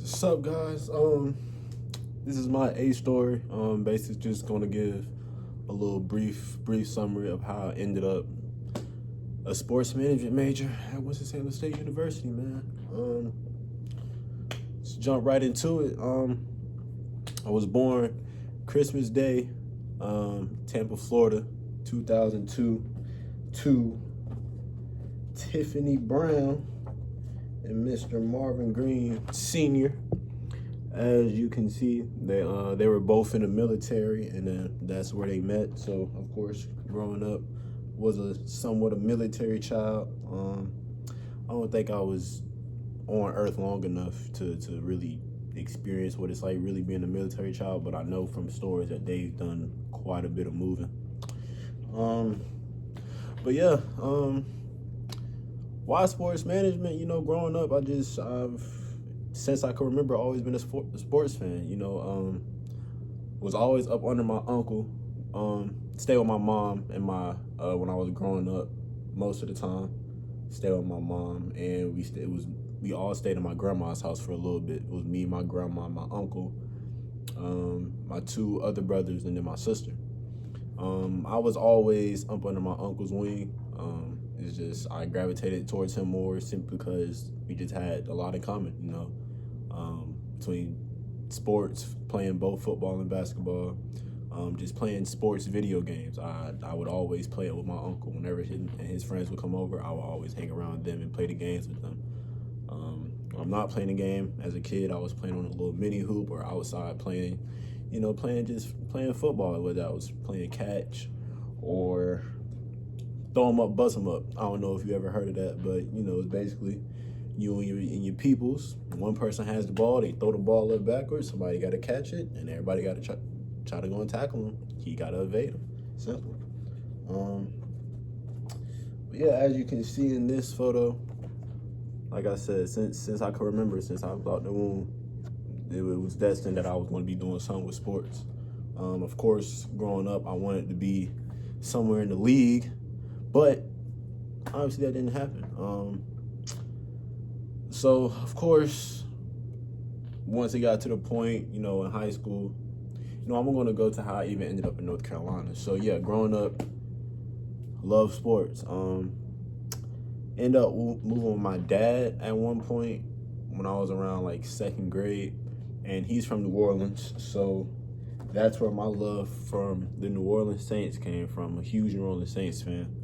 What's up, guys? This is my A story. Basically, just gonna give a little brief summary of how I ended up a sports management major at Winston-Salem State University, man. Let's jump right into it. I was born Christmas Day, Tampa, Florida, 2002, to Tiffany Brown and Mr. Marvin Green Sr. As you can see, they were both in the military, and that's where they met. So, of course, growing up, was somewhat a military child. I don't think I was on Earth long enough to really experience what it's like really being a military child, but I know from stories that they've done quite a bit of moving. But yeah, why sports management? Growing up, I've since I can remember always been a sports fan. Was always up under my uncle. Stay with my mom and my when I was growing up, most of the time. Stay with my mom, and we all stayed in my grandma's house for a little bit. It was me, my grandma, my uncle, my two other brothers, and then my sister. I was always up under my uncle's wing. It's just I gravitated towards him more simply because we just had a lot in common, between sports, playing both football and basketball, just playing sports video games. I would always play it with my uncle. Whenever his friends would come over, I would always hang around with them and play the games with them. I'm not playing a game as a kid. I was playing on a little mini hoop or outside playing football, whether I was playing catch or throw 'em up, bust 'em up. I don't know if you ever heard of that, but it's basically you and your peoples. One person has the ball, they throw the ball up backwards. Somebody got to catch it, and everybody got to try to go and tackle him. He got to evade him. Simple. But yeah, as you can see in this photo, like I said, since I can remember, since I was out the womb, it was destined that I was going to be doing something with sports. Of course, growing up, I wanted to be somewhere in the league, but obviously that didn't happen. So, of course, once it got to the point, in high school, I'm going to go to how I even ended up in North Carolina. So, yeah, growing up, love sports. Ended up moving with my dad at one point when I was around, like, second grade, and he's from New Orleans, so that's where my love from the New Orleans Saints came from. A huge New Orleans Saints fan.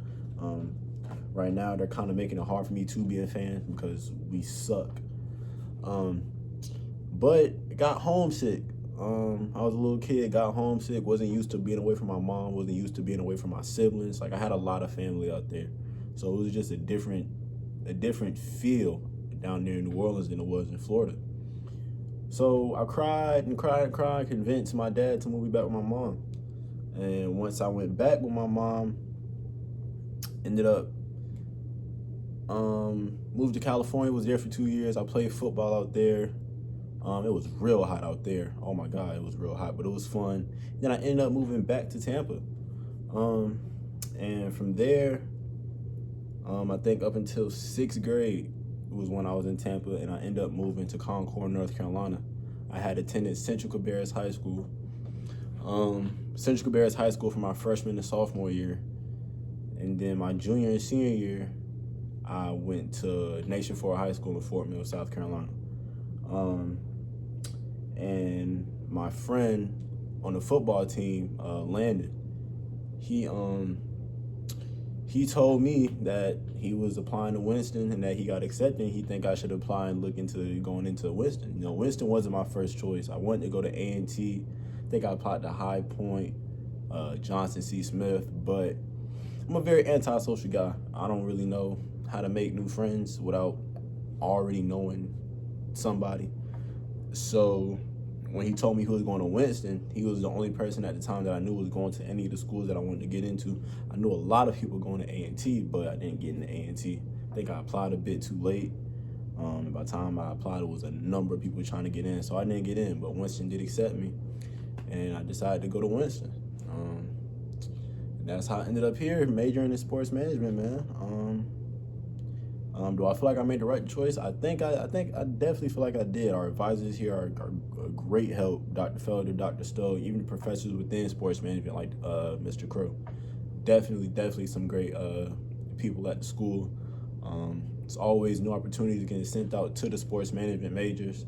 Right now, they're kind of making it hard for me to be a fan because we suck. But I got homesick. I was a little kid, got homesick, wasn't used to being away from my mom, wasn't used to being away from my siblings. Like, I had a lot of family out there. So it was just a different feel down there in New Orleans than it was in Florida. So I cried and cried and cried, convinced my dad to move me back with my mom. And once I went back with my mom, ended up moved to California, was there for 2 years. I played football out there. It was real hot out there. Oh my God, it was real hot, but it was fun. Then I ended up moving back to Tampa. And from there, I think up until 6th grade was when I was in Tampa, and I ended up moving to Concord, North Carolina. I had attended Central Cabarrus High School. Central Cabarrus High School for my freshman and sophomore year. And then my junior and senior year, I went to Nation Ford High School in Fort Mill, South Carolina. And my friend on the football team, Landon, he told me that he was applying to Winston and that he got accepted. He think I should apply and look into going into Winston. Winston wasn't my first choice. I wanted to go to A&T. I think I applied to High Point, Johnson C. Smith, but I'm a very antisocial guy. I don't really know how to make new friends without already knowing somebody. So when he told me he was going to Winston, he was the only person at the time that I knew was going to any of the schools that I wanted to get into. I knew a lot of people going to A&T, but I didn't get into A&T. I think I applied a bit too late. By the time I applied, it was a number of people trying to get in, so I didn't get in. But Winston did accept me, and I decided to go to Winston. That's how I ended up here, majoring in sports management, man. Do I feel like I made the right choice? I definitely feel like I did. Our advisors here are a great help. Dr. Felder, Dr. Stowe, even the professors within sports management like Mr. Crow. Definitely some great people at the school. It's always new opportunities getting sent out to the sports management majors.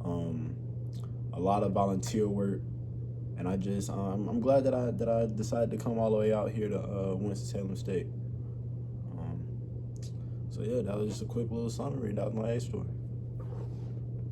A lot of volunteer work, and I'm glad that I decided to come all the way out here to Winston-Salem State. So yeah, that was just a quick little summary. That was my A story.